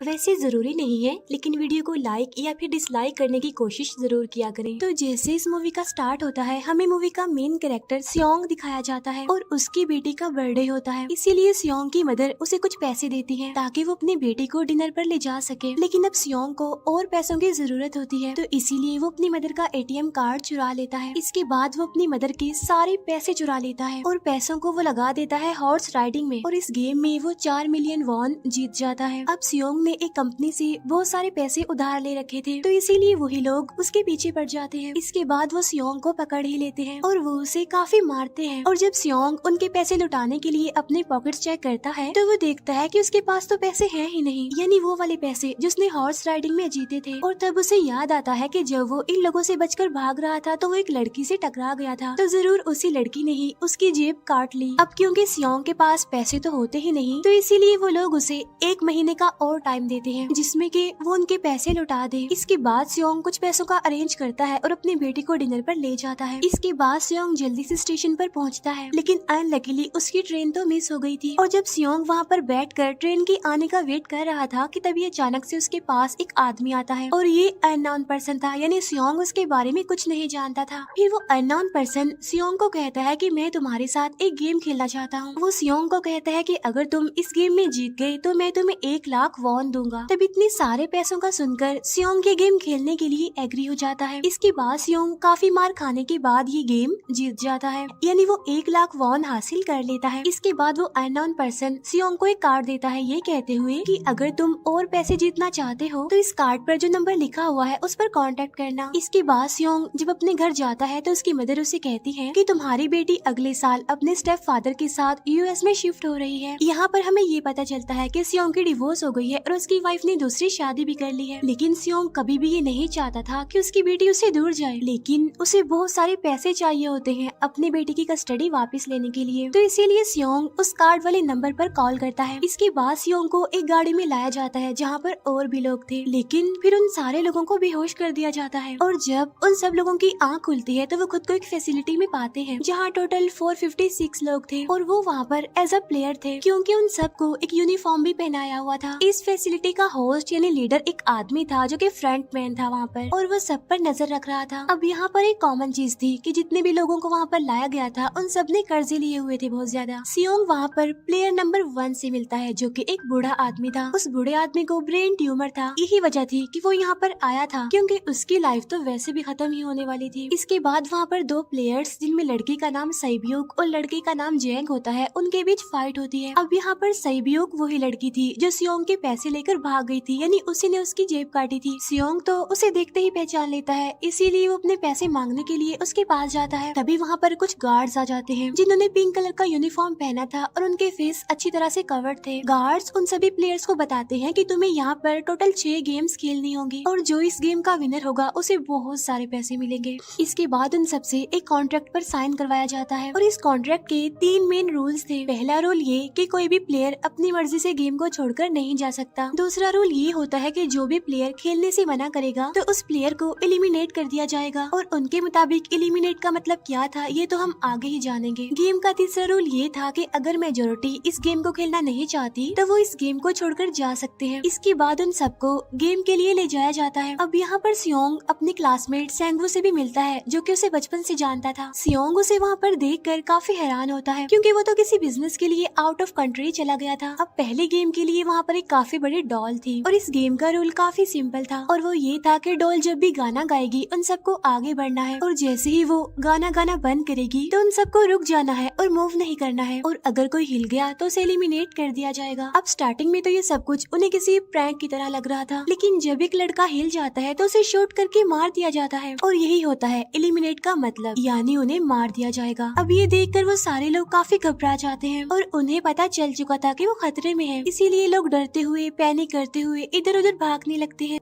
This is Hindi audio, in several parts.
वैसे जरूरी नहीं है, लेकिन वीडियो को लाइक या फिर डिसलाइक करने की कोशिश जरूर किया करें। तो जैसे इस मूवी का स्टार्ट होता है, हमें मूवी का मेन कैरेक्टर सियोंग दिखाया जाता है और उसकी बेटी का बर्थडे होता है। इसीलिए सियोंग की मदर उसे कुछ पैसे देती है ताकि वो अपनी बेटी को डिनर पर ले जा सके। लेकिन अब सियोंग को और पैसों की जरूरत होती है, तो इसीलिए वो अपनी मदर का एटीएम कार्ड चुरा लेता है। इसके बाद वो अपनी मदर के सारे पैसे चुरा लेता है और पैसों को वो लगा देता है हॉर्स राइडिंग में, और इस गेम में वो 4 मिलियन वॉन जीत जाता है। अब सियोंग ने एक कंपनी से बहुत सारे पैसे उधार ले रखे थे, तो इसीलिए वही लोग उसके पीछे पड़ जाते हैं। इसके बाद वो सियोंग को पकड़ ही लेते हैं और वो उसे काफी मारते हैं। और जब सियोंग उनके पैसे लुटाने के लिए अपने पॉकेट्स चेक करता है, तो वो देखता है कि उसके पास तो पैसे हैं ही नहीं, यानी वो वाले पैसे जिसने हॉर्स राइडिंग में जीते थे। और तब उसे याद आता है कि जब वो इन लोगों से बचकर भाग रहा था तो वो एक लड़की से टकरा गया था, तो जरूर उसी लड़की ने ही उसकी जेब काट ली। अब क्योंकि सियोंग के पास पैसे तो होते ही नहीं, तो इसीलिए वो लोग उसे 1 महीने का और टाइम देते हैं जिसमें कि वो उनके पैसे लौटा दे। इसके बाद सियोंग कुछ पैसों का अरेंज करता है और अपनी बेटी को डिनर पर ले जाता है। इसके बाद सियोंग जल्दी से स्टेशन पर पहुंचता है, लेकिन अनलकीली उसकी ट्रेन तो मिस हो गई थी। और जब सियोंग वहां पर बैठकर ट्रेन के आने का वेट कर रहा था कि तभी अचानक से उसके पास एक आदमी आता है, और ये अननोन पर्सन था, यानी सियोंग उसके बारे में कुछ नहीं जानता था। फिर वो अननोन पर्सन सियोंग को कहता है कि मैं तुम्हारे साथ एक गेम खेलना चाहता हूँ। वो सियोंग को कहता है कि अगर तुम इस गेम में जीत गए तो मैं तुम्हें 1 लाख वॉन दूंगा। तब इतने सारे पैसों का सुनकर सियोंग ये गेम खेलने के लिए एग्री हो जाता है। इसके बाद सियोंग काफी मार खाने के बाद ये गेम जीत जाता है, यानी वो 1 लाख वॉन हासिल कर लेता है। इसके बाद वो अननोन पर्सन सियोंग को एक कार्ड देता है, ये कहते हुए कि अगर तुम और पैसे जीतना चाहते हो तो इस कार्ड पर जो नंबर लिखा हुआ है उस पर कांटेक्ट करना। इसके बाद सियोंग जब अपने घर जाता है तो उसकी मदर उसे कहती है कि तुम्हारी बेटी अगले साल अपने स्टेप फादर के साथ यूएस में शिफ्ट हो रही है। यहाँ पर हमें ये पता चलता है कि सियोंग की डिवोर्स हो गई है और उसकी वाइफ ने दूसरी शादी भी कर ली है। लेकिन सियोंग कभी भी ये नहीं चाहता था कि उसकी बेटी उससे दूर जाए, लेकिन उसे बहुत सारे पैसे चाहिए होते हैं अपनी बेटी की कस्टडी वापस लेने के लिए, तो इसीलिए सियोंग उस कार्ड वाले नंबर पर कॉल करता है। इसके बाद सियोंग को एक गाड़ी में लाया जाता है जहाँ पर और भी लोग थे, लेकिन फिर उन सारे लोगों को बेहोश कर दिया जाता है। और जब उन सब लोगों की आँख खुलती है तो वो खुद को एक फैसिलिटी में पाते हैं जहाँ टोटल 456 लोग थे, और वो वहाँ पर एज अ प्लेयर थे क्योंकि उन सबको एक यूनिफॉर्म भी पहनाया हुआ था। इस फैसिलिटी का होस्ट यानी लीडर एक आदमी था जो कि फ्रंट मैन था वहाँ पर, और वो सब पर नजर रख रहा था। अब यहाँ पर एक कॉमन चीज थी कि जितने भी लोगों को वहाँ पर लाया गया था उन सब ने कर्जे लिए हुए थे बहुत ज्यादा। सियोंग वहाँ पर प्लेयर नंबर 1 से मिलता है जो कि एक बूढ़ा आदमी था। उस बूढ़े आदमी को ब्रेन ट्यूमर था, यही वजह थी कि वो यहाँ पर आया था क्योंकि उसकी लाइफ तो वैसे भी खत्म ही होने वाली थी। इसके बाद वहाँ पर 2 प्लेयर्स जिनमें लड़की का नाम सैब्यूक और लड़के का नाम जेंग होता है, उनके बीच फाइट होती है। अब यहाँ पर सैब्यूक वही लड़की थी जो सियोंग के पैसे लेकर भाग गई थी, यानी उसी ने उसकी जेब काटी थी। सियोंग तो उसे देखते ही पहचान लेता है, इसीलिए वो अपने पैसे मांगने के लिए उसके पास जाता है। तभी वहाँ पर कुछ गार्ड्स आ जाते हैं जिन्होंने पिंक कलर का यूनिफॉर्म पहना था और उनके फेस अच्छी तरह से कवर्ड थे। गार्ड्स उन सभी प्लेयर्स को बताते हैं कि तुम्हें यहाँ पर टोटल 6 गेम्स खेलनी होंगी और जो इस गेम का विनर होगा उसे बहुत सारे पैसे मिलेंगे। इसके बाद उन सबसे एक कॉन्ट्रैक्ट पर साइन करवाया जाता है और इस कॉन्ट्रैक्ट के 3 मेन रूल्स थे। पहला रूल ये कि कोई भी प्लेयर अपनी मर्जी से गेम को छोड़कर नहीं जा सकता। दूसरा रूल ये होता है कि जो भी प्लेयर खेलने से मना करेगा तो उस प्लेयर को एलिमिनेट कर दिया जाएगा, और उनके मुताबिक एलिमिनेट का मतलब क्या था ये तो हम आगे ही जानेंगे। गेम का तीसरा रूल ये था कि अगर मेजोरिटी इस गेम को खेलना नहीं चाहती तो वो इस गेम को छोड़कर जा सकते हैं। इसके बाद उन सबको गेम के लिए ले जाया जाता है। अब यहाँ पर सियोंग अपने क्लासमेट सेंगवू से भी मिलता है जो कि उसे बचपन से जानता था। सियोंग उसे वहाँ पर देखकर काफी हैरान होता है क्योंकि वो तो किसी बिजनेस के लिए आउट ऑफ कंट्री चला गया था। अब पहले गेम के लिए वहाँ पर एक काफी बड़ी डॉल थी और इस गेम का रूल काफी सिंपल था, और वो ये था कि डॉल जब भी गाना गाएगी उन सबको आगे बढ़ना है, और जैसे ही वो गाना गाना बंद करेगी तो उन सबको रुक जाना है और मूव नहीं करना है, और अगर कोई हिल गया तो उसे एलिमिनेट कर दिया जाएगा। अब स्टार्टिंग में तो ये सब कुछ उन्हें किसी प्रैंक की तरह लग रहा था, लेकिन जब एक लड़का हिल जाता है तो उसे शूट करके मार दिया जाता है, और यही होता है एलिमिनेट का मतलब, यानी उन्हें मार दिया जाएगा। अब ये देखकर वो सारे लोग काफी घबरा जाते हैं और उन्हें पता चल चुका था कि वो खतरे में है, इसीलिए लोग डरते हुए पैनिक करते हुए इधर उधर भागने लगते हैं।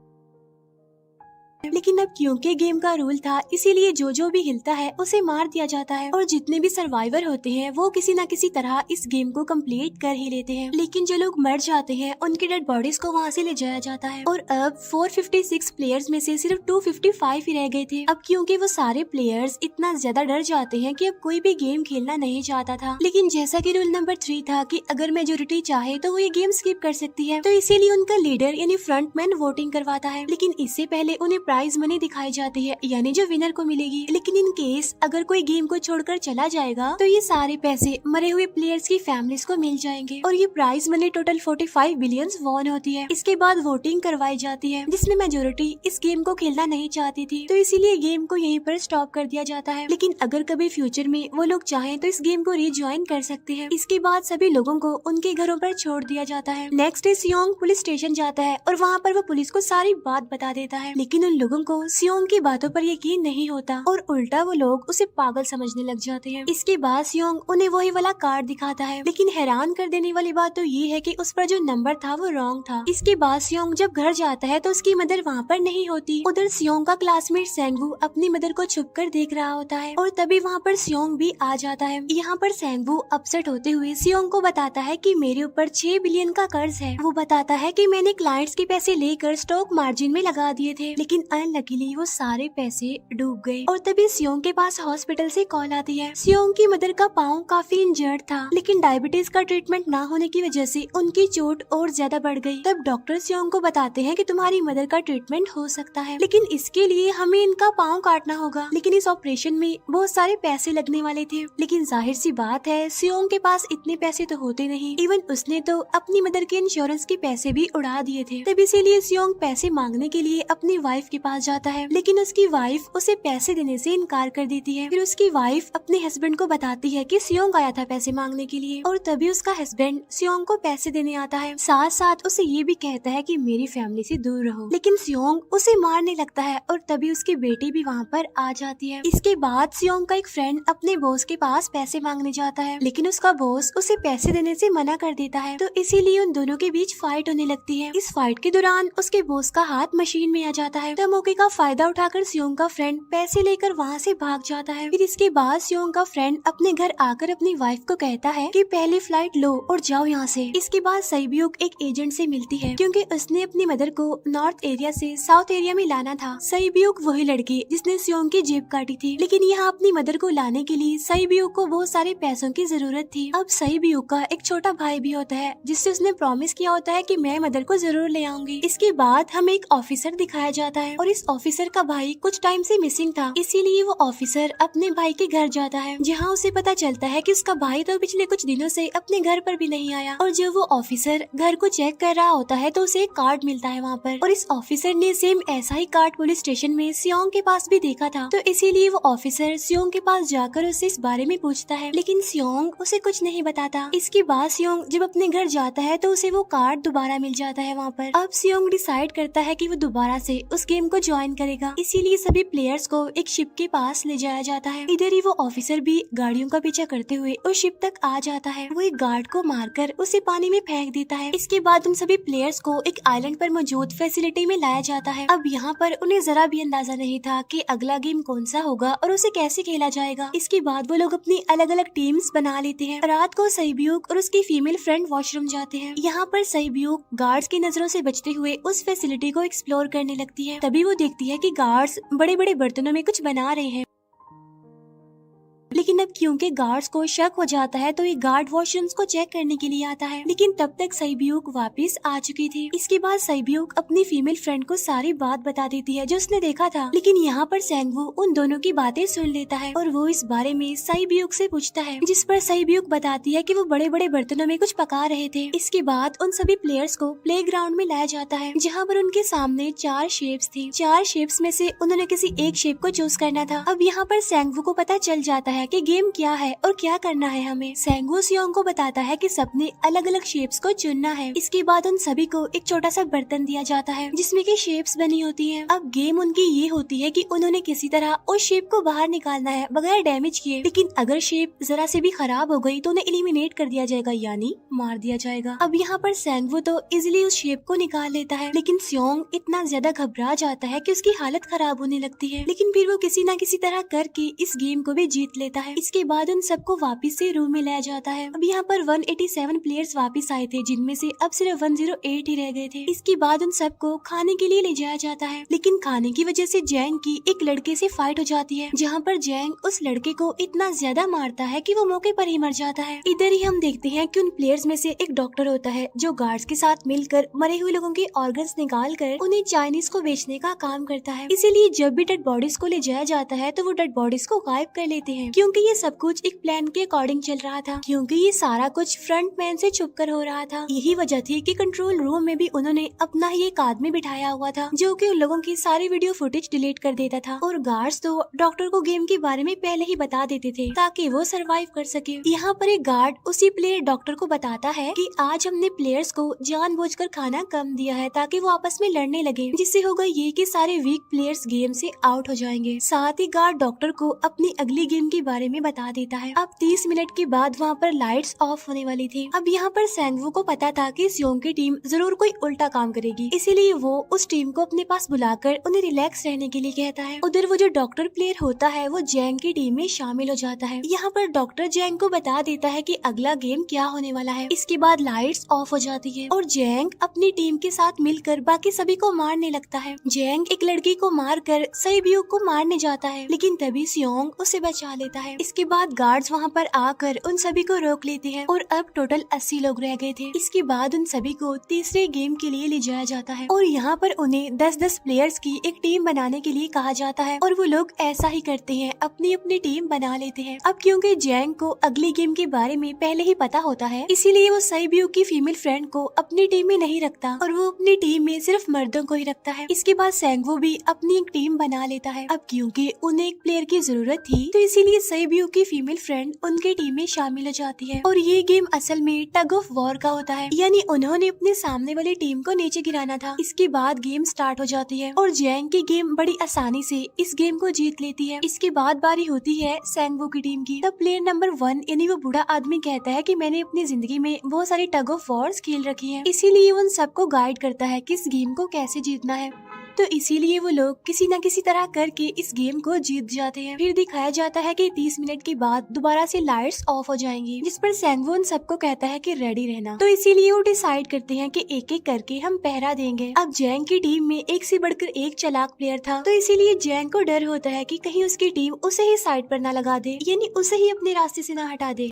लेकिन अब क्योंकि गेम का रूल था इसीलिए जो भी हिलता है उसे मार दिया जाता है और जितने भी सर्वाइवर होते हैं वो किसी न किसी तरह इस गेम को कंप्लीट कर ही लेते हैं। लेकिन जो लोग मर जाते हैं उनकी डेड बॉडीज को वहाँ से ले जाया जाता है और अब 456 प्लेयर्स में से सिर्फ 255 ही रह गए थे। अब क्योंकि वो सारे प्लेयर्स इतना ज्यादा डर जाते हैं कि अब कोई भी गेम खेलना नहीं चाहता था। लेकिन जैसा कि रूल नंबर 3 था कि अगर मेजोरिटी चाहे तो वो ये गेम स्किप कर सकती है, तो इसीलिए उनका लीडर यानी फ्रंटमैन वोटिंग करवाता है। लेकिन इससे पहले उन्हें प्राइज मनी दिखाई जाती है यानी जो विनर को मिलेगी। लेकिन इन केस अगर कोई गेम को छोड़कर चला जाएगा तो ये सारे पैसे मरे हुए प्लेयर्स की फैमिलीज को मिल जाएंगे और ये prize money total 45 billion won होती है। इसके बाद वोटिंग करवाई जाती है जिसमें मेजोरिटी इस गेम को खेलना नहीं चाहती थी, तो इसीलिए गेम को यहीं पर स्टॉप कर दिया जाता है। लेकिन अगर कभी फ्यूचर में वो लोग चाहें तो इस गेम को रिज्वाइन कर सकते हैं। इसके बाद सभी लोगों को उनके घरों पर छोड़ दिया जाता है। नेक्स्ट डे सियोंग पुलिस स्टेशन जाता है और वहाँ पर वो पुलिस को सारी बात बता देता है। लेकिन उन लोगों को सियोंग की बातों पर यकीन नहीं होता और उल्टा वो लोग उसे पागल समझने लग जाते हैं। इसके बाद सियोंग उन्हें वही वाला कार्ड दिखाता है, लेकिन हैरान कर देने वाली बात तो ये है कि उस पर जो नंबर था वो रॉन्ग था। इसके बाद सियोंग जब घर जाता है तो उसकी मदर वहाँ पर नहीं होती। उधर सियोंग का क्लासमेट सेंगवू अपनी मदर को छुप कर देख रहा होता है और तभी वहाँ पर सियोंग भी आ जाता है। यहाँ पर सेंगवू अपसेट होते हुए सियोंग को बताता है कि मेरे ऊपर 6 बिलियन का कर्ज है। वो बताता है कि मैंने क्लाइंट्स के पैसे लेकर स्टॉक मार्जिन में लगा दिए थे, लेकिन अनलकीली वो सारे पैसे डूब गए। और तभी सियोंग के पास हॉस्पिटल से कॉल आती है। सियोंग की मदर का पाँव काफी इंजर्ड था, लेकिन डायबिटीज का ट्रीटमेंट ना होने की वजह से उनकी चोट और ज्यादा बढ़ गई। तब डॉक्टर सियोंग को बताते हैं कि तुम्हारी मदर का ट्रीटमेंट हो सकता है, लेकिन इसके लिए हमें इनका पाँव काटना होगा। लेकिन इस ऑपरेशन में बहुत सारे पैसे लगने वाले थे। लेकिन जाहिर सी बात है सियोंग के पास इतने पैसे तो होते नहीं। इवन उसने तो अपनी मदर के इंश्योरेंस के पैसे भी उड़ा दिए थे। तब इसीलिए सियोंग पैसे मांगने के लिए अपनी वाइफ के पास जाता है, लेकिन उसकी वाइफ उसे पैसे देने से इनकार कर देती है। फिर उसकी वाइफ अपने हस्बैंड को बताती है कि सियोंग आया था पैसे मांगने के लिए और तभी उसका हस्बैंड सियोंग को पैसे देने आता है। साथ साथ उसे ये भी कहता है कि मेरी फैमिली से दूर रहो। लेकिन सियोंग उसे मारने लगता है और तभी उसकी बेटी भी वहाँ पर आ जाती है। इसके बाद सियोंग का एक फ्रेंड अपने बॉस के पास पैसे मांगने जाता है, लेकिन उसका बॉस उसे पैसे देने से मना कर देता है, तो इसीलिए उन दोनों के बीच फाइट होने लगती है। इस फाइट के दौरान उसके बॉस का हाथ मशीन में आ जाता है, तो मौके का फायदा उठाकर सियोंग का फ्रेंड पैसे लेकर वहाँ से भाग जाता है। फिर इसके बाद सियोंग का फ्रेंड अपने घर आकर अपनी वाइफ को कहता है कि पहली फ्लाइट लो और जाओ यहाँ से। इसके बाद सईब्यूक एक एजेंट से मिलती है क्योंकि उसने अपनी मदर को नॉर्थ एरिया से साउथ एरिया में लाना था। सईब्यूक वही लड़की जिसने सियोंग की जेब काटी थी, लेकिन यहाँ अपनी मदर को लाने के लिए सईब्यूक को बहुत सारे पैसों की जरूरत थी। अब सईब्यूक का एक छोटा भाई भी होता है जिससे उसने प्रॉमिस किया होता है कि मैं मदर को जरूर ले आऊंगी। इसके बाद हमें एक ऑफिसर दिखाया जाता है और इस ऑफिसर का भाई कुछ टाइम से मिसिंग था, इसीलिए वो ऑफिसर अपने भाई के घर जाता है, जहाँ उसे पता चलता है कि उसका भाई तो पिछले कुछ दिनों से अपने घर पर भी नहीं आया। और जब वो ऑफिसर घर को चेक कर रहा होता है तो उसे एक कार्ड मिलता है वहाँ पर, और इस ऑफिसर ने सेम ऐसा ही कार्ड पुलिस स्टेशन में सियोंग के पास भी देखा था, तो इसीलिए वो ऑफिसर सियोंग के पास जाकर उससे इस बारे में पूछता है, लेकिन सियोंग उसे कुछ नहीं बताता। इसके बाद सियोंग जब अपने घर जाता है तो उसे वो कार्ड दोबारा मिल जाता है वहाँ पर। अब सियोंग डिसाइड करता है कि वो दोबारा से उस गेम को ज्वाइन करेगा, इसीलिए सभी प्लेयर्स को एक शिप के पास ले जाया जाता है। इधर ही वो ऑफिसर भी गाड़ियों का पीछा करते हुए उस शिप तक आ जाता है। वो एक गार्ड को मारकर उसे पानी में फेंक देता है। इसके बाद उन सभी प्लेयर्स को एक आइलैंड पर मौजूद फैसिलिटी में लाया जाता है। अब यहाँ पर उन्हें जरा भी अंदाजा नहीं था कि अगला गेम कौन सा होगा और उसे कैसे खेला जाएगा। इसके बाद वो लोग अपनी अलग अलग टीम्स बना लेते हैं। रात को सईब्यूक और उसकी फीमेल फ्रेंड वॉशरूम जाते हैं। यहाँ पर सईब्यूक गार्ड्स की नजरों से बचते हुए उस फैसिलिटी को एक्सप्लोर करने लगती है। तभी वो देखती है कि गार्ड्स बड़े बड़े बर्तनों में कुछ बना रहे हैं, लेकिन अब क्योंकि गार्ड्स को शक हो जाता है तो ये गार्ड वॉशरूम्स को चेक करने के लिए आता है, लेकिन तब तक सईब्यूक वापस आ चुकी थी। इसके बाद सईब्यूक अपनी फीमेल फ्रेंड को सारी बात बता देती है जो उसने देखा था, लेकिन यहाँ पर सेंगवू उन दोनों की बातें सुन लेता है और वो इस बारे में सईब्यूक से पूछता है, जिस पर सईब्यूक बताती है कि वो बड़े बड़े बर्तनों में कुछ पका रहे थे। इसके बाद उन सभी प्लेयर्स को प्ले ग्राउंड में लाया जाता है, जहाँ पर उनके सामने 4 शेप्स थी। 4 शेप्स में से उन्होंने किसी एक शेप को चूज करना था। अब यहाँ पर सेंगवू को पता चल जाता है है कि गेम क्या है और क्या करना है हमें। सेंगवू सियोंग को बताता है कि सबने अलग अलग शेप्स को चुनना है। इसके बाद उन सभी को एक छोटा सा बर्तन दिया जाता है जिसमें की शेप्स बनी होती है। अब गेम उनकी ये होती है कि उन्होंने किसी तरह उस शेप को बाहर निकालना है बगैर डैमेज किए, लेकिन अगर शेप जरा से भी खराब हो गई तो उन्हें एलिमिनेट कर दिया जाएगा, यानी मार दिया जाएगा। अब यहाँ पर सेंगवू तो इजिली उस शेप को निकाल लेता है, लेकिन सियोंग इतना ज्यादा घबरा जाता है कि उसकी हालत खराब होने लगती है, लेकिन फिर वो किसी न किसी तरह करके इस गेम को भी जीत लेता है। इसके बाद उन सबको वापस से रूम में लाया जाता है। अब यहाँ पर 187 प्लेयर्स वापस आए थे, जिनमें से अब सिर्फ 108 ही रह गए थे। इसके बाद उन सबको खाने के लिए ले जाया जाता है, लेकिन खाने की वजह से जैंग की एक लड़के से फाइट हो जाती है, जहाँ पर जैंग उस लड़के को इतना ज्यादा मारता है कि वो मौके पर ही मर जाता है। इधर ही हम देखते हैं कि उन प्लेयर्स में से एक डॉक्टर होता है जो गार्ड्स के साथ मिलकर मरे हुए लोगों के ऑर्गन्स निकाल कर उन्हें चाइनीज को बेचने का काम करता है। इसीलिए जब भी डेड बॉडीज को ले जाया जाता है तो वो डेड बॉडीज को गायब कर लेते हैं, क्योंकि ये सब कुछ एक प्लान के अकॉर्डिंग चल रहा था, क्योंकि ये सारा कुछ फ्रंट मैन से छुप कर हो रहा था। यही वजह थी कि कंट्रोल रूम में भी उन्होंने अपना ही एक आदमी बिठाया हुआ था जो कि उन लोगों की सारी वीडियो फुटेज डिलीट कर देता था, और गार्ड्स तो डॉक्टर को गेम के बारे में पहले ही बता देते थे ताकि वो सरवाइव कर सके। यहाँ पर एक गार्ड उसी प्लेयर डॉक्टर को बताता है कि आज हमने प्लेयर्स को जानबूझकर खाना कम दिया है ताकि वो आपस में लड़ने लगे, जिससे होगा ये कि सारे वीक प्लेयर्स गेम से आउट हो जाएंगे। साथ ही गार्ड डॉक्टर को अपनी अगली गेम के बारे में बता देता है। अब 30 मिनट के बाद वहाँ पर लाइट्स ऑफ होने वाली थी। अब यहाँ पर सेंगवू को पता था कि सियोंग की टीम जरूर कोई उल्टा काम करेगी, इसीलिए वो उस टीम को अपने पास बुलाकर उन्हें रिलैक्स रहने के लिए कहता है। उधर वो जो डॉक्टर प्लेयर होता है वो जैंग की टीम में शामिल हो जाता है। यहाँ पर डॉक्टर जैंग को बता देता है कि अगला गेम क्या होने वाला है। इसके बाद लाइट्स ऑफ हो जाती है और जैंग अपनी टीम के साथ मिलकर बाकी सभी को मारने लगता है। जैंग एक लड़की को मारकर सईब्यू को मारने जाता है, लेकिन तभी सियोंग उसे बचा लेता है। इसके बाद गार्ड्स वहाँ पर आकर उन सभी को रोक लेते हैं और अब टोटल 80 लोग रह गए थे। इसके बाद उन सभी को तीसरे गेम के लिए ले जाया जाता है और यहाँ पर उन्हें 10-10 प्लेयर्स की एक टीम बनाने के लिए कहा जाता है, और वो लोग ऐसा ही करते हैं, अपनी अपनी टीम बना लेते हैं। अब क्योंकि जैंग को अगली गेम के बारे में पहले ही पता होता है, इसीलिए वो सईब्यू की फीमेल फ्रेंड को अपनी टीम में नहीं रखता और वो अपनी टीम में सिर्फ मर्दों को ही रखता है। इसके बाद सेंगवू भी अपनी एक टीम बना लेता है। अब क्योंकि उन्हें एक प्लेयर की जरूरत थी तो इसीलिए सईब्यू की फीमेल फ्रेंड उनके टीम में शामिल हो जाती है, और ये गेम असल में टग ऑफ वॉर का होता है, यानी उन्होंने अपने सामने वाली टीम को नीचे गिराना था। इसके बाद गेम स्टार्ट हो जाती है और जैंग की गेम बड़ी आसानी से इस गेम को जीत लेती है। इसके बाद बारी होती है सेंगवू की टीम की। तब प्लेयर नंबर 1 यानी वो बूढ़ा आदमी कहता है कि मैंने अपनी जिंदगी में बहुत सारी टग ऑफ वॉर्स खेल रखी हैं, इसीलिए उन सबको गाइड करता है कि इस गेम को कैसे जीतना है। तो इसीलिए वो लोग किसी न किसी तरह करके इस गेम को जीत जाते हैं। फिर दिखाया जाता है कि 30 मिनट के बाद दोबारा से लाइट्स ऑफ हो जाएंगी, जिस पर सेंगवू उन सबको कहता है कि रेडी रहना। तो इसीलिए वो डिसाइड करते हैं कि एक एक करके हम पहरा देंगे। अब जैंग की टीम में एक से बढ़कर एक चालाक प्लेयर था, तो इसीलिए जैंग को डर होता है कि कहीं उसकी टीम उसे ही साइड पर न लगा दे, यानी उसे ही अपने रास्ते से न हटा दे।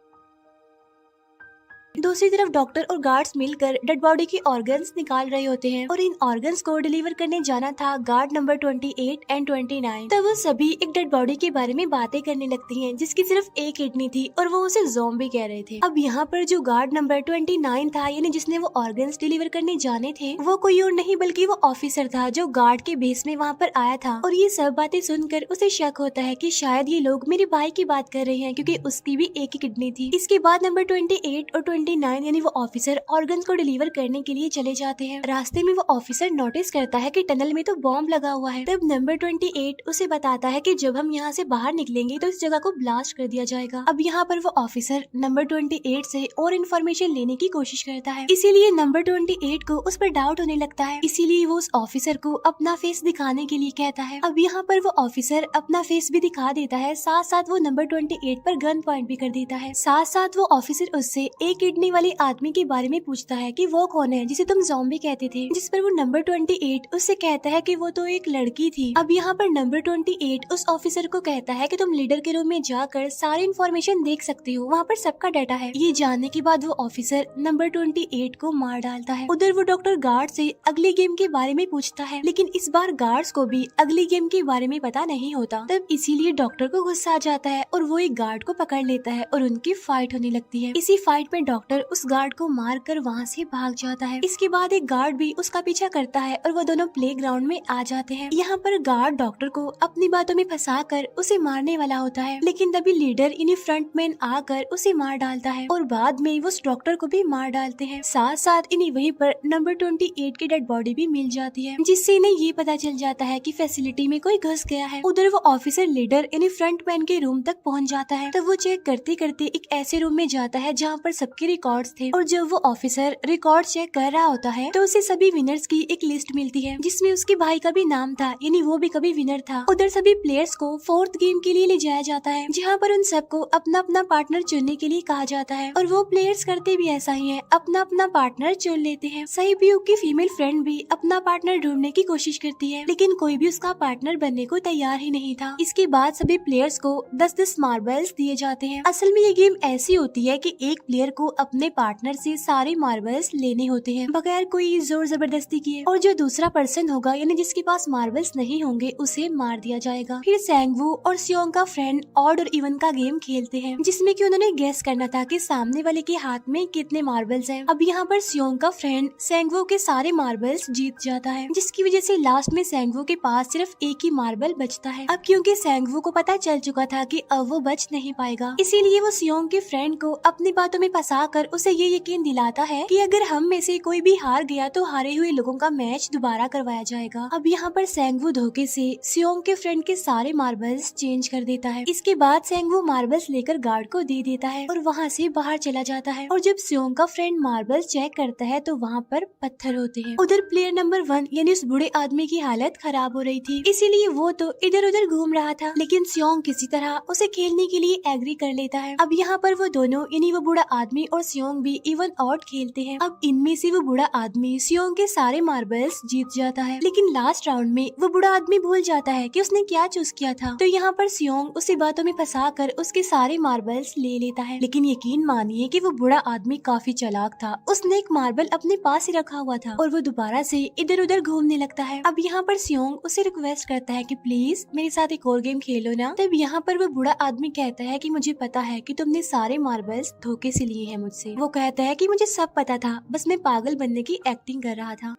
दूसरी तरफ डॉक्टर और गार्ड्स मिलकर डेड बॉडी की ऑर्गन्स निकाल रहे होते हैं और इन ऑर्गन्स को डिलीवर करने जाना था गार्ड नंबर 28 एंड 29। तब वो सभी एक डेड बॉडी के बारे में बातें करने लगती हैं जिसकी सिर्फ एक किडनी थी और वो उसे ज़ॉम्बी कह रहे थे। अब यहाँ पर जो गार्ड नंबर 29 था, यानी जिसने वो ऑर्गन्स डिलीवर करने जाने थे, वो कोई और नहीं बल्कि वो ऑफिसर था जो गार्ड के बेस में वहाँ पर आया था। और ये सब बातें सुनकर उसे शक होता है कि शायद ये लोग मेरे भाई की बात कर रहे हैं, क्योंकि उसकी भी एक ही किडनी थी। इसके बाद नंबर 28 और 29 यानी वो ऑफिसर ऑर्गन्स को डिलीवर करने के लिए चले जाते हैं। रास्ते में वो ऑफिसर नोटिस करता है कि टनल में तो बॉम्ब लगा हुआ है। तब नंबर 28 उसे बताता है कि जब हम यहाँ से बाहर निकलेंगे तो इस जगह को ब्लास्ट कर दिया जाएगा। अब यहाँ पर वो ऑफिसर नंबर 28 से और इन्फॉर्मेशन लेने की कोशिश करता है, इसीलिए नंबर 28 को उस पर डाउट होने लगता है, इसीलिए वो उस ऑफिसर को अपना फेस दिखाने के लिए कहता है। अब यहाँ पर वो ऑफिसर अपना फेस भी दिखा देता है, साथ साथ वो नंबर 28 पर गन पॉइंट भी कर देता है। साथ साथ वो ऑफिसर उससे एक किडनी वाले आदमी के बारे में पूछता है कि वो कौन है जिसे तुम ज़ॉम्बी कहते थे, जिस पर वो नंबर 28 उससे कहता है कि वो तो एक लड़की थी। अब यहाँ पर नंबर 28 उस ऑफिसर को कहता है कि तुम लीडर के रूम में जाकर सारी इन्फॉर्मेशन देख सकते हो, वहाँ पर सबका डाटा है। ये जानने के बाद वो ऑफिसर नंबर 28 को मार डालता है। उधर वो डॉक्टर गार्ड से अगली गेम के बारे में पूछता है, लेकिन इस बार गार्ड्स को भी अगली गेम के बारे में पता नहीं होता। तब इसीलिए डॉक्टर को गुस्सा आ जाता है और वो एक गार्ड को पकड़ लेता है और उनकी फाइट होने लगती है। इसी फाइट में डॉक्टर डॉक्टर उस गार्ड को मार कर वहाँ से भाग जाता है। इसके बाद एक गार्ड भी उसका पीछा करता है और वो दोनों प्लेग्राउंड में आ जाते हैं। यहाँ पर गार्ड डॉक्टर को अपनी बातों में फंसा कर उसे मारने वाला होता है, लेकिन तभी लीडर इन्हीं फ्रंटमैन आकर उसे मार डालता है और बाद में वो उस डॉक्टर को भी मार डालते हैं। साथ साथ इन्हें वहीं पर नंबर 28 की डेड बॉडी भी मिल जाती है, जिससे इन्हें ये पता चल जाता है कि फैसिलिटी में कोई घुस गया है। उधर वो ऑफिसर लीडर इन्हीं फ्रंटमैन के रूम तक पहुंच जाता है। तब वो चेक करते करते एक ऐसे रूम में जाता है जहाँ पर सबके रिकॉर्ड्स थे, और जब वो ऑफिसर रिकॉर्ड चेक कर रहा होता है तो उसे सभी विनर्स की एक लिस्ट मिलती है, जिसमें उसके भाई का भी नाम था, यानी वो भी कभी विनर था। उधर सभी प्लेयर्स को 4th गेम के लिए ले जाया जाता है, जहाँ पर उन सबको अपना अपना पार्टनर चुनने के लिए कहा जाता है, और वो प्लेयर्स करते भी ऐसा ही है, अपना अपना पार्टनर चुन लेते हैं। सहीब्यूक की फीमेल फ्रेंड भी अपना पार्टनर ढूंढने की कोशिश करती है, लेकिन कोई भी उसका पार्टनर बनने को तैयार ही नहीं था। इसके बाद सभी प्लेयर्स को 10-10 मार्बल्स दिए जाते हैं। असल में ये गेम ऐसी होती है कि एक प्लेयर को अपने पार्टनर से सारे मार्बल्स लेने होते हैं बगैर कोई जोर जबरदस्ती किए, और जो दूसरा पर्सन होगा यानी जिसके पास मार्बल्स नहीं होंगे उसे मार दिया जाएगा। फिर सैंगवू और सियोंग का फ्रेंड ऑड और इवन का गेम खेलते हैं, जिसमें कि उन्होंने गेस करना था कि सामने वाले के हाथ में कितने मार्बल्स हैं। अब यहाँ पर सियोंग का फ्रेंड सैंगवू के सारे मार्बल्स जीत जाता है, जिसकी वजह से लास्ट में सैंगवू के पास सिर्फ एक ही मार्बल बचता है। अब क्योंकि सैंगवू को पता चल चुका था कि अब वो बच नहीं पाएगा, इसीलिए वो सियोंग के फ्रेंड को अपनी बातों में फंसा कर उसे ये यकीन दिलाता है कि अगर हम में से कोई भी हार गया तो हारे हुए लोगों का मैच दोबारा करवाया जाएगा। अब यहाँ पर सैंगवू धोखे से सियोंग के फ्रेंड के सारे मार्बल्स चेंज कर देता है। इसके बाद सैंगवू मार्बल्स लेकर गार्ड को दे देता है और वहाँ से बाहर चला जाता है, और जब सियोंग का फ्रेंड मार्बल्स चेक करता है तो वहाँ पर पत्थर होते हैं। उधर प्लेयर नंबर 1 यानी उस बूढ़े आदमी की हालत खराब हो रही थी, इसीलिए वो तो इधर उधर घूम रहा था, लेकिन सियोंग किसी तरह उसे खेलने के लिए एग्री कर लेता है। अब यहाँ पर वो दोनों यानी वो बूढ़ा आदमी और सियोंग भी इवन आउट खेलते हैं। अब इनमें से वो बूढ़ा आदमी सियोंग के सारे मार्बल्स जीत जाता है, लेकिन लास्ट राउंड में वो बूढ़ा आदमी भूल जाता है कि उसने क्या चूज किया था। तो यहाँ पर सियोंग उसे बातों में फंसा कर उसके सारे मार्बल्स ले लेता है, लेकिन यकीन मानिए कि वो बूढ़ा आदमी काफी चालाक था। उसने एक मार्बल अपने पास ही रखा हुआ था और वो दोबारा से इधर उधर घूमने लगता है। अब यहाँ पर सियोंग उसे रिक्वेस्ट करता है कि प्लीज मेरे साथ एक और गेम खेलो ना। तब यहाँ पर वो बूढ़ा आदमी कहता है कि मुझे पता है कि तुमने सारे मार्बल्स धोखे से लिए हैं मुझसे। वो कहता है कि मुझे सब पता था, बस मैं पागल बनने की एक्टिंग कर रहा था।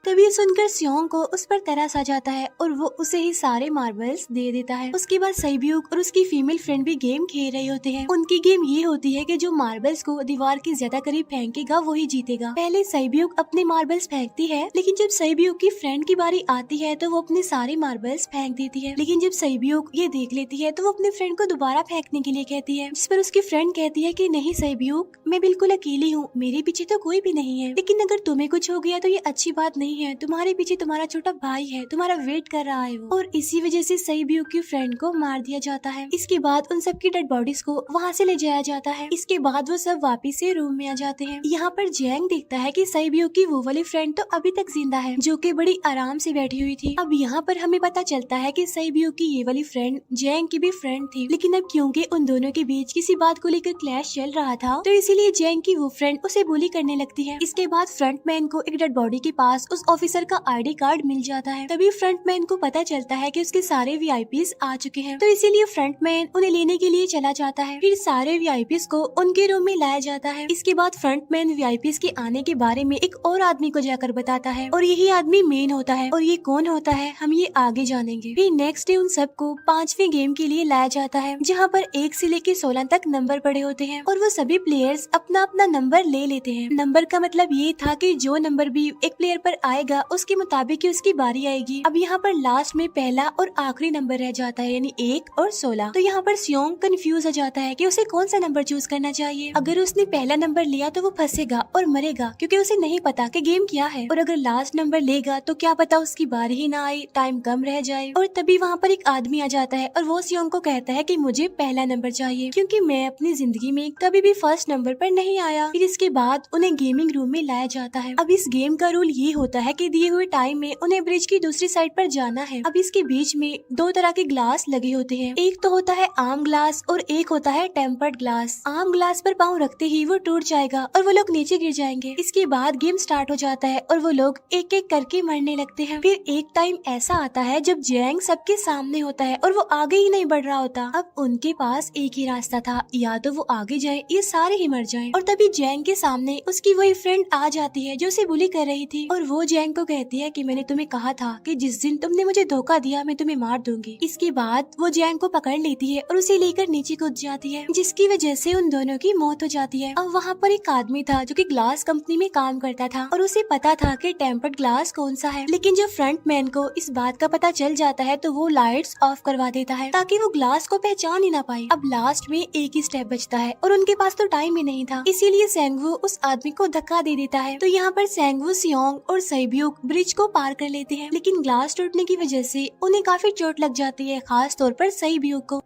तभी सुनकर सियोंग को उस पर तरस आ जाता है और वो उसे ही सारे मार्बल्स दे देता है। उसके बाद सहीब्यूक और उसकी फीमेल फ्रेंड भी गेम खेल रहे होते हैं। उनकी गेम ये होती है कि जो मार्बल्स को दीवार के ज्यादा करीब फेंकेगा वो ही जीतेगा। पहले सहीब्यूक अपने मार्बल्स फेंकती है, लेकिन जब सहीब्यूक की फ्रेंड की बारी आती है तो वो अपने सारे मार्बल्स फेंक देती है। लेकिन जब सहीब्यूक ये देख लेती है तो वो अपने फ्रेंड को दोबारा फेंकने के लिए कहती है, जिस पर उसकी फ्रेंड कहती है कि नहीं सहीब्यूक, मैं बिल्कुल अकेली हूँ, मेरे पीछे तो कोई भी नहीं है, लेकिन अगर तुम्हें कुछ हो गया तो ये अच्छी बात नहीं है, तुम्हारे पीछे तुम्हारा छोटा भाई है, तुम्हारा वेट कर रहा है वो। और इसी वजह से सहीब्यूक की फ्रेंड को मार दिया जाता है। इसके बाद उन सबकी डेड बॉडीज को वहाँ से ले जाया जाता है। इसके बाद वो सब वापिस से रूम में आ जाते हैं। यहाँ पर जैंग देखता है कि सहीब्यूक की वो वाली फ्रेंड तो अभी तक जिंदा है, जो कि बड़ी आराम से बैठी हुई थी। अब यहाँ पर हमें पता चलता है कि सहीब्यूक की ये वाली फ्रेंड जैंग की भी फ्रेंड थी, लेकिन अब क्योंकि उन दोनों के बीच किसी बात को लेकर क्लैश चल रहा था तो इसीलिए जैंग की वो फ्रेंड उसे बुली करने लगती है। इसके बाद फ्रंटमैन को एक डेड बॉडी के पास उस ऑफिसर का आईडी कार्ड मिल जाता है। तभी फ्रंटमैन को पता चलता है कि उसके सारे वीआईपीज आ चुके हैं, तो इसीलिए फ्रंटमैन उन्हें लेने के लिए चला जाता है। फिर सारे वीआईपीज को उनके रूम में लाया जाता है। इसके बाद फ्रंटमैन वीआईपीज के आने के बारे में एक और आदमी को जाकर बताता है, और यही आदमी मेन होता है। और ये कौन होता है हम ये आगे जानेंगे। फिर नेक्स्ट डे उन सबको 5वें गेम के लिए लाया जाता है, जहाँ पर 1 से लेकर 16 तक नंबर पड़े होते हैं, और वो सभी प्लेयर्स अपना अपना नंबर ले लेते हैं। नंबर का मतलब ये था कि जो नंबर भी एक प्लेयर पर आएगा उसके मुताबिक उसकी बारी आएगी। अब यहाँ पर लास्ट में पहला और आखिरी नंबर रह जाता है, यानी 1 और 16। तो यहाँ पर सियोंग कंफ्यूज हो जाता है कि उसे कौन सा नंबर चूज करना चाहिए। अगर उसने पहला नंबर लिया तो वो फंसेगा और मरेगा, क्योंकि उसे नहीं पता कि गेम क्या है। और अगर लास्ट नंबर लेगा तो क्या पता उसकी बारी ही ना आए, टाइम कम रह जाए। और तभी वहाँ पर एक आदमी आ जाता है और वो सियोंग को कहता है कि मुझे पहला नंबर चाहिए, क्योंकि मैं अपनी जिंदगी में कभी भी फर्स्ट नंबर पर नहीं आया। फिर इसके बाद उन्हें गेमिंग रूम में लाया जाता है। अब इस गेम का रूल ये होता है कि दिए हुए टाइम में उन्हें ब्रिज की दूसरी साइड पर जाना है। अब इसके बीच में दो तरह के ग्लास लगे होते हैं, एक तो होता है आम ग्लास और एक होता है टेम्पर्ड ग्लास। आम ग्लास पर पाँव रखते ही वो टूट जाएगा और वो लोग नीचे गिर जाएंगे। इसके बाद गेम स्टार्ट हो जाता है और वो लोग एक एक करके मरने लगते हैं। फिर एक टाइम ऐसा आता है जब जैंग सबके सामने होता है और वो आगे ही नहीं बढ़ रहा होता। अब उनके पास एक ही रास्ता था, या तो वो आगे जाए या सारे ही मर जाएं। और तभी जैंग के सामने उसकी वही फ्रेंड आ जाती है जो उसे बुली कर रही थी, और वो जैंग को कहती है कि मैंने तुम्हें कहा था कि जिस दिन तुमने मुझे धोखा दिया मैं तुम्हें मार दूंगी। इसके बाद वो जैंग को पकड़ लेती है और उसे लेकर नीचे कूद जाती है, जिसकी वजह से उन दोनों की मौत हो जाती है। अब वहाँ पर एक आदमी था जो कि ग्लास कंपनी में काम करता था और उसे पता था कि टेम्पर्ड ग्लास कौन सा है, लेकिन जब फ्रंट मैन को इस बात का पता चल जाता है तो वो लाइट्स ऑफ करवा देता है ताकि वो ग्लास को पहचान ही ना पाए। अब लास्ट में एक ही स्टेप बचता है और उनके पास तो टाइम ही नहीं था, इसीलिए सेंगवू उस आदमी को धक्का दे देता है। तो यहाँ पर सेंगवू, सियोंग और सैब्यूक ब्रिज को पार कर लेते हैं, लेकिन ग्लास टूटने की वजह से उन्हें काफी चोट लग जाती है, खास तौर पर सैब्यूक को।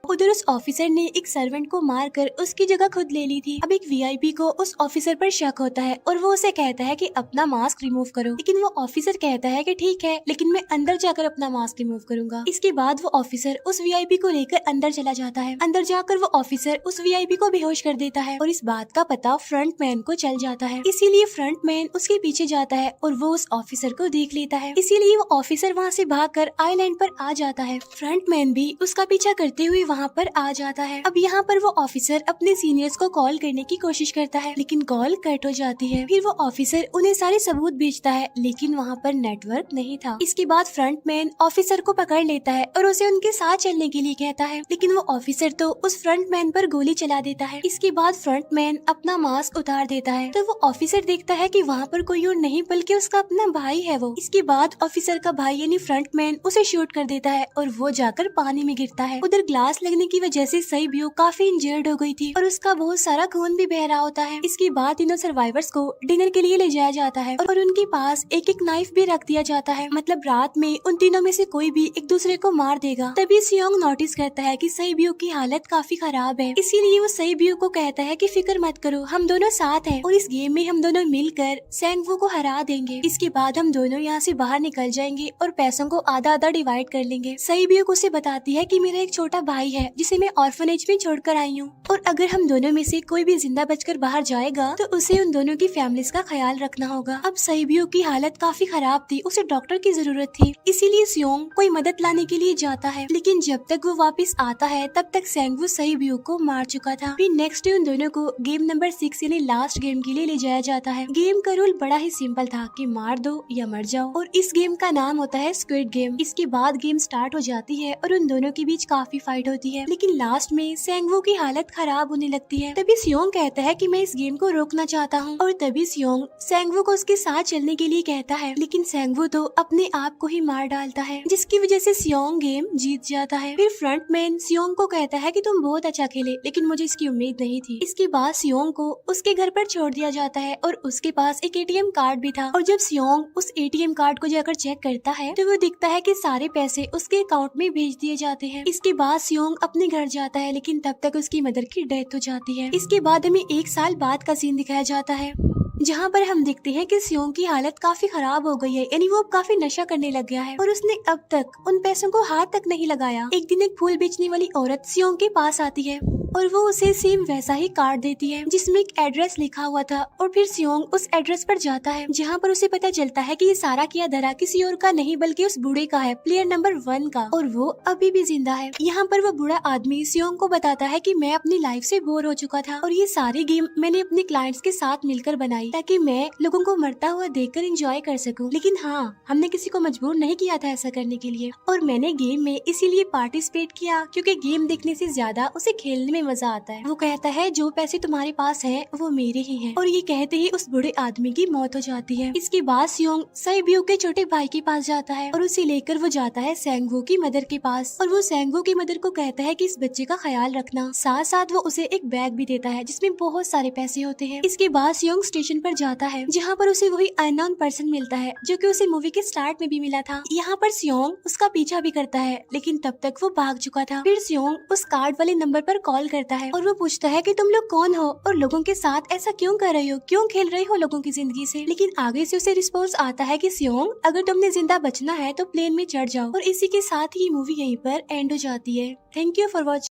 उधर उस ऑफिसर ने एक सर्वेंट को मारकर उसकी जगह खुद ले ली थी। अब एक वीआईपी को उस ऑफिसर पर शक होता है और वो उसे कहता है कि अपना मास्क रिमूव करो, लेकिन वो ऑफिसर कहता है कि ठीक है, लेकिन मैं अंदर जाकर अपना मास्क रिमूव करूंगा। इसके बाद वो ऑफिसर उस वीआईपी को लेकर अंदर चला जाता है। अंदर जाकर वो ऑफिसर उस वीआईपी को बेहोश कर देता है और इस बात का पता फ्रंट मैन को चल जाता है, इसीलिए फ्रंट मैन उसके पीछे जाता है और वो उस ऑफिसर को देख लेता है, इसीलिए वो ऑफिसर वहाँ से भागकर आइलैंड पर आ जाता है। फ्रंट मैन भी उसका पीछा करते हुए वहाँ पर आ जाता है। अब यहाँ पर वो ऑफिसर अपने सीनियर्स को कॉल करने की कोशिश करता है, लेकिन कॉल कट हो जाती है। फिर वो ऑफिसर उन्हें सारे सबूत भेजता है, लेकिन वहाँ पर नेटवर्क नहीं था। इसके बाद फ्रंट मैन ऑफिसर को पकड़ लेता है और उसे उनके साथ चलने के लिए कहता है, लेकिन वो ऑफिसर तो उस फ्रंट मैन पर गोली चला देता है। इसके बाद फ्रंट मैन अपना मास्क उतार देता है, तो वो ऑफिसर देखता है कि वहाँ पर कोई और नहीं बल्कि उसका अपना भाई है वो। इसके बाद ऑफिसर का भाई यानी फ्रंट मैन उसे शूट कर देता है और वो जाकर पानी में गिरता है। उधर ग्लास लगने की वजह से सैब्यूक काफी इंजर्ड हो गई थी और उसका बहुत सारा खून भी बह रहा होता है। इसके बाद तीनों सर्वाइवर्स को डिनर के लिए ले जाया जाता है और उनके पास एक एक नाइफ भी रख दिया जाता है, मतलब रात में उन तीनों में से कोई भी एक दूसरे को मार देगा। तभी सियोंग नोटिस करता है कि सैब्यूक की हालत काफी खराब है, इसीलिए वो सैब्यूक को कहता है कि फिक्र मत करो, हम दोनों साथ हैं और इस गेम में हम दोनों मिलकर सेंगवू को हरा देंगे। इसके बाद हम दोनों यहाँ से बाहर निकल जाएंगे और पैसों को आधा आधा डिवाइड कर लेंगे। सैब्यूक उसे बताती है कि मेरा एक छोटा भाई है जिसे मैं ऑर्फनेज में छोड़कर आई हूँ, और अगर हम दोनों में से कोई भी जिंदा बचकर बाहर जाएगा तो उसे उन दोनों की फैमिलीज का ख्याल रखना होगा। अब सैब्यूक की हालत काफी खराब थी, उसे डॉक्टर की जरूरत थी, इसीलिए सियोंग कोई मदद लाने के लिए जाता है, लेकिन जब तक वो वापस आता है तब तक सेंगवू सैब्यूक को मार चुका था। फिर नेक्स्ट डे उन दोनों को गेम नंबर 6 यानी लास्ट गेम के लिए ले जाया जाता है। गेम का रूल बड़ा ही सिंपल था कि मार दो या मर जाओ, और इस गेम का नाम होता है स्क्विड गेम। इसके बाद गेम स्टार्ट हो जाती है और उन दोनों के बीच काफी फाइट होती है, लेकिन लास्ट में सेंगवू की हालत खराब होने लगती है। तभी सियोंग कहता है कि मैं इस गेम को रोकना चाहता हूँ, और तभी सियोंग सेंगवू को उसके साथ चलने के लिए कहता है, लेकिन सेंगवू तो अपने आप को ही मार डालता है, जिसकी वजह से सियोंग गेम जीत जाता है। फिर फ्रंट मैन सियोंग को कहता है कि तुम बहुत अच्छा खेले, लेकिन मुझे इसकी उम्मीद नहीं थी। इसके बाद सियोंग को उसके घर पर छोड़ दिया जाता है और उसके पास एक एटीएम कार्ड भी था, और जब सियोंग उस एटीएम कार्ड को जाकर चेक करता है तो वो दिखता है कि सारे पैसे उसके अकाउंट में भेज दिए जाते हैं। इसके बाद सियोंग अपने घर जाता है, लेकिन तब तक उसकी मदर की डेथ हो जाती है। इसके बाद हमें 1 साल बाद का सीन दिखाया जाता है, जहाँ पर हम देखते हैं कि सियोंग की हालत काफी खराब हो गई है, यानी वो अब काफी नशा करने लग गया है और उसने अब तक उन पैसों को हाथ तक नहीं लगाया। एक दिन एक फूल बेचने वाली औरत सियोंग के पास आती है और वो उसे सेम वैसा ही कार्ड देती है जिसमें एक एड्रेस लिखा हुआ था, और फिर सियोंग उस एड्रेस पर जाता है, जहाँ पर उसे पता चलता है कि ये सारा किया धरा किसी और का नहीं बल्कि उस बूढ़े का है, प्लेयर नंबर 1 का, और वो अभी भी जिंदा है। यहाँ पर वो बूढ़ा आदमी सियोंग को बताता है कि मैं अपनी लाइफ से बोर हो चुका था और ये सारी गेम मैंने अपने क्लाइंट्स के साथ मिलकर बनाई ताकि मैं लोगों को मरता हुआ देखकर एंजॉय कर सकूं, लेकिन हाँ, हमने किसी को मजबूर नहीं किया था ऐसा करने के लिए, और मैंने गेम में इसीलिए पार्टिसिपेट किया क्योंकि गेम देखने से ज्यादा उसे खेलने में मजा आता है। वो कहता है जो पैसे तुम्हारे पास हैं वो मेरे ही हैं, और ये कहते ही उस बूढ़े आदमी की मौत हो जाती है। इसके बाद सियोंग सैब्यूक के छोटे भाई के पास जाता है और उसे लेकर वो जाता है सेंगवू की मदर के पास, और वो सेंगवू की मदर को कहता है कि इस बच्चे का ख्याल रखना, साथ साथ वो उसे एक बैग भी देता है जिसमें बहुत सारे पैसे होते हैं। इसके बाद सियोंग स्टेशन पर जाता है, जहाँ पर उसे वही अननोन पर्सन मिलता है जो कि उसे मूवी के स्टार्ट में भी मिला था। यहाँ पर सियोंग उसका पीछा भी करता है, लेकिन तब तक वो भाग चुका था। फिर सियोंग उस कार्ड वाले नंबर पर कॉल करता है और वो पूछता है कि तुम लोग कौन हो और लोगों के साथ ऐसा क्यों कर रहे हो, क्यों खेल रहे हो लोगों की जिंदगी से। लेकिन आगे से उसे रिस्पॉन्स आता है कि सियोंग, अगर तुमने जिंदा बचना है तो प्लेन में चढ़ जाओ। और इसी के साथ ही मूवी यहीं पर एंड हो जाती है। Thank you for watching.